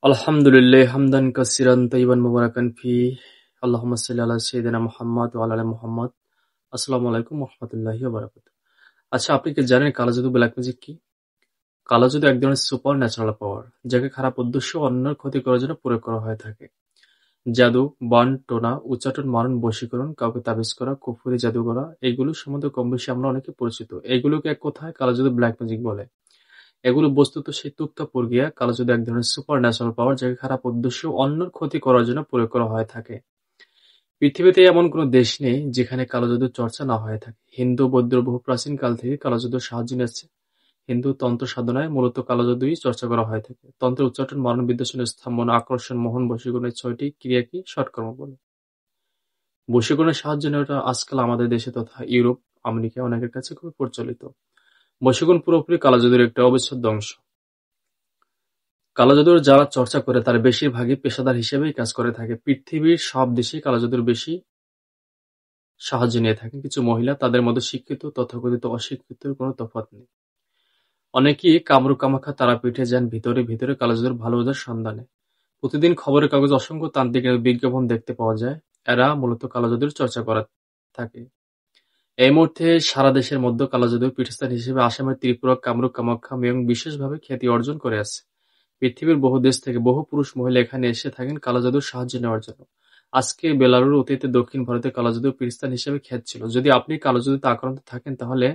আলহামদুলিল্লাহ হামদান কাসিরান তৈবান মুবারাকান ফি আল্লাহুম্মা সাল্লি আলা সাইয়্যিদিনা মুহাম্মদ ওয়া আলা আলি মুহাম্মদ। আসসালামু আলাইকুম ওয়া রাহমাতুল্লাহি ওয়া বারাকাতুহু। আচ্ছা, আপনি কি জানেন কালো জাদু ব্ল্যাক ম্যাজিক কি? কালো জাদু এক ধরনের সুপার ন্যাচারাল পাওয়ার, যাকে খারাপ উদ্দেশ্য ও অন্যের ক্ষতি করার জন্য প্রয়োগ করা হয়ে থাকে। জাদু, বান, টোনা, উচ্চাটন, মারণ, বশীকরণ, কাউকে তাবিজ করা, কুফরি জাদু করা, এগুলো সম্বন্ধে কম বেশি আমরা অনেকে পরিচিত। এগুলোকে এক কথায় কালো জাদু ব্ল্যাক ম্যাজিক বলে। এগুলো বস্তুত সেই তুপ্ত প্রক্রিয়া। কালো জাদু এক ধরনের সুপার ন্যাচারাল পাওয়ার, যাকে খারাপ উদ্দেশ্য ও অন্যের ক্ষতি করার জন্য প্রয়োগ করা হয়ে থাকে। পৃথিবীতে এমন কোনো দেশ নেই যেখানে কালো জাদুর চর্চা না হয়ে থাকে। হিন্দু, বৌদ্ধ বহু প্রাচীন কাল থেকে কালো জাদুর সাহায্য নিয়েছে। হিন্দু তন্ত্র সাধনায় মূলত কালো জাদুই চর্চা করা হয়ে থাকে। তন্ত্রের উচ্চাটন, মারণ, বিদ্বেষণ, স্তম্ভন, আকর্ষণ, মোহন, বশীকরণের ৬টি ক্রিয়াকে ষটকর্ম বলে। বশীকরণের সাহায্য নেওয়াটা আজকাল আমাদের দেশে তথা ইউরোপ, আমেরিকায় অনেকের কাছে খুবই প্রচলিত। বশীকরণ পুরোপুরি কালো জাদুর একটা অবিচ্ছেদ্য অংশ। কালো জাদুর যারা চর্চা করে তার বেশিরভাগই পেশাদার হিসেবেই কাজ করে থাকে। পৃথিবীর সব দেশেই কালো জাদুর বেশি সাহায্য নিয়ে থাকেন কিছু মহিলা। তাদের মধ্যে শিক্ষিত, তথাকথিত অশিক্ষিতের কোনো তফাৎ নেই। অনেকেই কামরূপ কামাখ্যা তারাপীঠে যান ভিতরে ভিতরে কালো জাদুর ভালো বোঝার সন্ধানে। প্রতিদিন খবরের কাগজে অসংখ্য তান্ত্রিক বিজ্ঞাপন দেখতে পাওয়া যায়। এরা মূলত কালো জাদুর চর্চা করা থাকে। এই মুহূর্তে সারা দেশের মধ্যে কালো জাদুর পীঠস্থান হিসেবে আসামের ত্রিপুরা কামরূপ কামাখ্যা মেয়ং বিশেষভাবে খ্যাতি অর্জন করে আছে। পৃথিবীর বহু দেশ থেকে বহু পুরুষ-মহিলা এখানে এসে থাকেন কালো জাদুর সাহায্য নেওয়ার জন্য। আজকে বেলারুর অতীতে দক্ষিণ ভারতে কালো জাদুর পীঠস্থান হিসেবে খ্যাত ছিল। যদি আপনি কালো জাদুতে আক্রান্ত থাকেন, তাহলে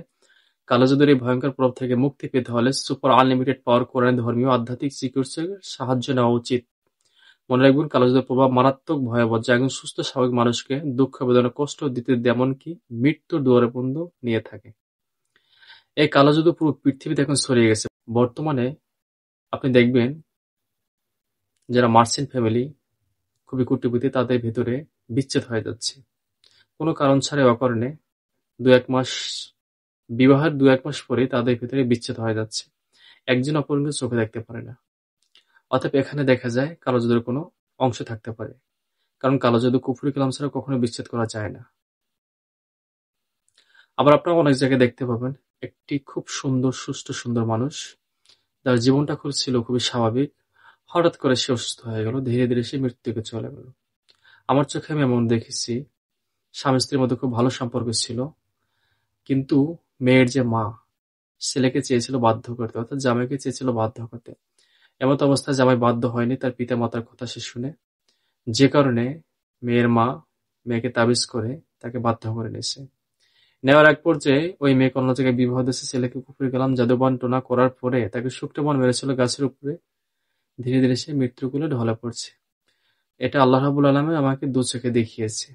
কালো জাদুর এই ভয়ঙ্কর প্রভাব থেকে মুক্তি পেতে হলে সুপার আনলিমিটেড পাওয়ার কোরআনের ধর্মীয় আধ্যাত্মিক চিকিৎসকের সাহায্য নেওয়া উচিত। মনে রাখবেন, কালো জাদুর প্রভাব মারাত্মক ভয়াবহ, যা একজন সুস্থ স্বাভাবিক মানুষকে দুঃখ, বেদনা, কষ্ট দিতে এমনকি মৃত্যুর দুয়ারে পর্যন্ত নিয়ে থাকে। এই কালো জাদু পুরো পৃথিবীতে এখন ছড়িয়ে গেছে। বর্তমানে আপনি দেখবেন যারা মার্চেন্ট ফ্যামিলি, খুবই কোটিপতি, তাদের ভেতরে বিচ্ছেদ হয়ে যাচ্ছে কোনো কারণ ছাড়াই, অকারণে। দু-এক মাস বিবাহের ২-১ মাস পরেই তাদের ভেতরে বিচ্ছেদ হয়ে যাচ্ছে। একজন অপরকে চোখে দেখতে পারে না। অতএব এখানে দেখা যায় কালো জাদুর কোনো অংশ থাকতে পারে, কারণ কালো জাদু কুফরি কালাম ছাড়া কখনো বিচ্ছেদ করা যায় না। আবার আপনারা অনেক জায়গায় দেখতে পাবেন একটি খুব সুন্দর, সুষ্ঠু, সুন্দর মানুষ, যার জীবনটা ছিল খুবই স্বাভাবিক, হঠাৎ করে সে অসুস্থ হয়ে গেল, ধীরে ধীরে সে মৃত্যুকে চলে গেল। আমার চোখে আমি এমন দেখেছি, স্বামী স্ত্রীর মধ্যে খুব ভালো সম্পর্ক ছিল, কিন্তু মেয়ের যে মা, ছেলেকে চেয়েছিল বাধ্য করতে, অর্থাৎ জামাইকে চেয়েছিল বাধ্য করতে। এমত অবস্থায় জামাই বাধ্য হয়নি তার পিতা মাতার কথা সে শুনে, যে কারণে মেয়ের মা মেয়েকে তাবিজ করে তাকে বাধ্য করে নিয়েছে। নেওয়ার এক পর্যায়ে ওই মেয়েকে অন্য জায়গায় বিবাহ দিয়েছে। ছেলেকে কুফরি কালাম জাদুবান টোনা করার পরে তাকে শুকনো মেরেছিল গাছের উপরে। ধীরে ধীরে সে মৃত্যুর কোলে ঢলে পড়ছে। এটা আল্লাহ রাব্বুল আলামিন আমাকে দু চোখে দেখিয়েছে।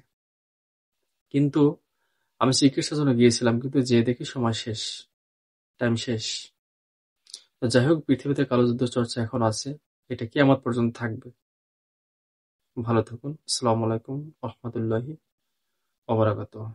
কিন্তু আমি চিকিৎসার জন্য গিয়েছিলাম, কিন্তু যেয়ে দেখি সময় শেষ, টাইম শেষ। তো যাই হোক, পৃথিবীতে কালো জাদুর চর্চা এখন আছে, এটা কিয়ামত পর্যন্ত থাকবে। ভালো থাকুন। আসসালামু আলাইকুম ওয়া রাহমাতুল্লাহি ওয়া বারাকাতুহু।